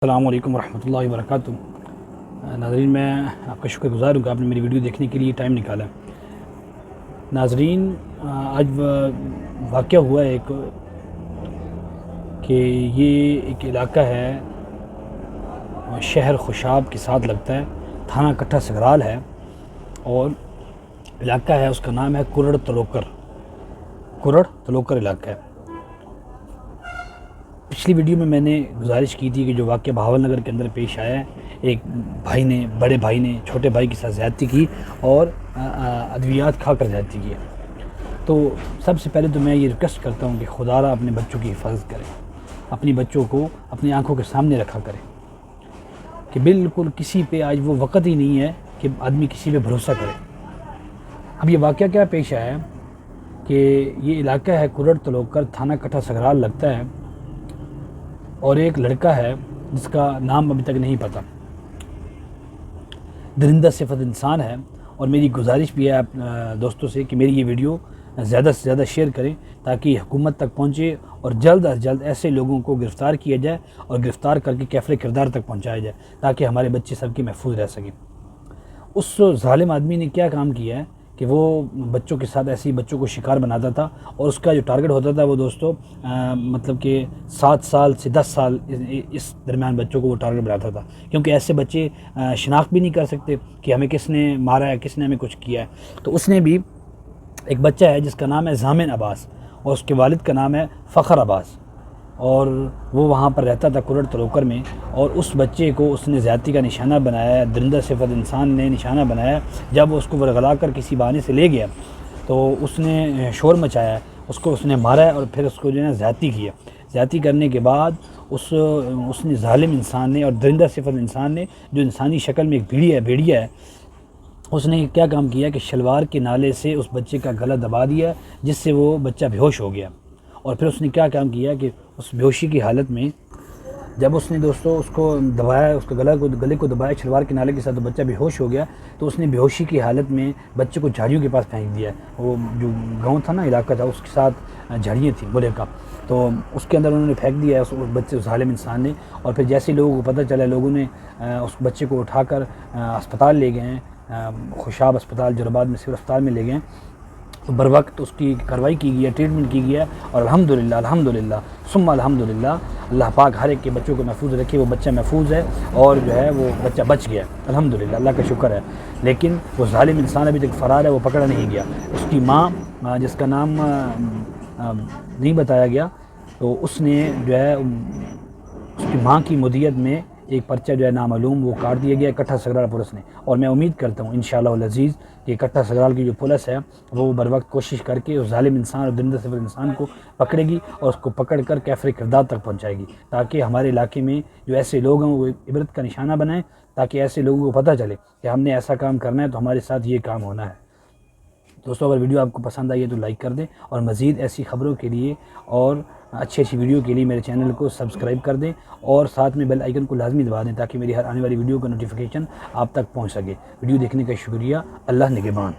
السلام علیکم ورحمۃ اللہ وبرکاتہ۔ ناظرین، میں آپ کا شکر گزار ہوں کہ آپ نے میری ویڈیو دیکھنے کے لیے ٹائم نکالا۔ ناظرین، آج واقعہ ہوا ہے کہ یہ ایک علاقہ ہے، شہر خوشاب کے ساتھ لگتا ہے، تھانہ کٹھہ سگرال ہے، اور علاقہ ہے، اس کا نام ہے کرڑ تلوکر علاقہ ہے۔ پچھلی ویڈیو میں نے گزارش کی تھی کہ جو واقعہ بہاول نگر کے اندر پیش آیا ہے، ایک بڑے بھائی نے چھوٹے بھائی کے ساتھ زیادتی کی اور ادویات کھا کر زیادتی کی۔ تو سب سے پہلے تو میں یہ ریکویسٹ کرتا ہوں کہ خدا را اپنے بچوں کی حفاظت کرے، اپنی بچوں کو اپنی آنکھوں کے سامنے رکھا کرے، کہ بالکل کسی پہ آج وہ وقت ہی نہیں ہے کہ آدمی کسی پہ بھروسہ کرے۔ اب یہ واقعہ کیا پیش آیا ہے کہ یہ علاقہ ہے کرڑ تلوکر، تھانہ کٹھہ سگرال لگتا ہے، اور ایک لڑکا ہے جس کا نام ابھی تک نہیں پتا، درندہ صفت انسان ہے۔ اور میری گزارش بھی ہے آپ دوستوں سے کہ میری یہ ویڈیو زیادہ سے زیادہ شیئر کریں تاکہ حکومت تک پہنچے اور جلد از جلد ایسے لوگوں کو گرفتار کیا جائے اور گرفتار کر کے کیفر کردار تک پہنچایا جائے تاکہ ہمارے بچے سب کے محفوظ رہ سکیں۔ اس ظالم آدمی نے کیا کام کیا ہے کہ وہ بچوں کے ساتھ ایسے ہی بچوں کو شکار بناتا تھا، اور اس کا جو ٹارگٹ ہوتا تھا وہ دوستو مطلب کہ 7 سال سے 10 سال اس درمیان بچوں کو وہ ٹارگٹ بناتا تھا، کیونکہ ایسے بچے شناخت بھی نہیں کر سکتے کہ ہمیں کس نے مارا ہے، کس نے ہمیں کچھ کیا ہے۔ تو اس نے بھی ایک بچہ ہے جس کا نام ہے ضامن عباس، اور اس کے والد کا نام ہے فخر عباس، اور وہ وہاں پر رہتا تھا کرڑ تلوکر میں، اور اس بچے کو اس نے زیادتی کا نشانہ بنایا ہے، درندہ صفت انسان نے نشانہ بنایا۔ جب اس کو ورغلا کر کسی بہانے سے لے گیا تو اس نے شور مچایا، اس نے مارا ہے، اور پھر اس کو جو ہے زیادتی کی ہے۔ زیادتی کرنے کے بعد اس نے ظالم انسان نے اور درندہ صفت انسان نے، جو انسانی شکل میں ایک بھیڑیا ہے، اس نے کیا کام کیا کہ شلوار کے نالے سے اس بچے کا گلا دبا دیا، جس سے وہ بچہ بے ہوش ہو گیا۔ اور پھر اس نے کیا کام کیا کہ اس بے ہوشی کی حالت میں جب اس نے دوستو اس کو دبایا، اس کے گلے کو دبایا شلوار کے نالے کے ساتھ، تو بچہ بے ہوش ہو گیا، تو اس نے بے ہوشی کی حالت میں بچے کو جھاڑیوں کے پاس پھینک دیا۔ وہ جو گاؤں تھا نا، علاقہ تھا، اس کے ساتھ جھاڑیاں تھیں بولے کا، تو اس کے اندر انہوں نے پھینک دیا اس بچے، ظالم انسان نے۔ اور پھر جیسے لوگوں کو پتہ چلا، لوگوں نے اس بچے کو اٹھا کر اسپتال لے گئے ہیں، خوشاب اسپتال جور آباد میں سول اسپتال میں لے گئے، تو بر وقت اس کی کارروائی کی گئی ہے، ٹریٹمنٹ کی گئی ہے، اور الحمدللہ ثم الحمدللہ، اللہ پاک ہر ایک کے بچوں کو محفوظ رکھے۔ وہ بچہ محفوظ ہے، اور جو ہے وہ بچہ بچ گیا، الحمدللہ، اللہ کا شکر ہے۔ لیکن وہ ظالم انسان ابھی تک فرار ہے، وہ پکڑا نہیں گیا۔ اس کی ماں، جس کا نام نہیں بتایا گیا، تو اس نے جو ہے اس کی ماں کی مدیت میں ایک پرچہ جو ہے نامعلوم وہ کاٹ دیا گیا کٹھہ سگرال پولیس نے، اور میں امید کرتا ہوں انشاءاللہ العزیز کہ کٹھہ سگرال کی جو پولیس ہے وہ بر وقت کوشش کر کے اس ظالم انسان اور درندہ صفت انسان کو پکڑے گی، اور اس کو پکڑ کر کیفر کردار تک پہنچائے گی، تاکہ ہمارے علاقے میں جو ایسے لوگ ہیں وہ عبرت کا نشانہ بنائیں، تاکہ ایسے لوگوں کو پتہ چلے کہ ہم نے ایسا کام کرنا ہے تو ہمارے ساتھ یہ کام ہونا ہے۔ دوستو، اگر ویڈیو آپ کو پسند آئی ہے تو لائک کر دیں، اور مزید ایسی خبروں کے لیے اور اچھی ویڈیو کے لیے میرے چینل کو سبسکرائب کر دیں، اور ساتھ میں بیل آئیکن کو لازمی دبا دیں تاکہ میری ہر آنے والی ویڈیو کا نوٹیفیکیشن آپ تک پہنچ سکے۔ ویڈیو دیکھنے کا شکریہ، اللہ نگہبان۔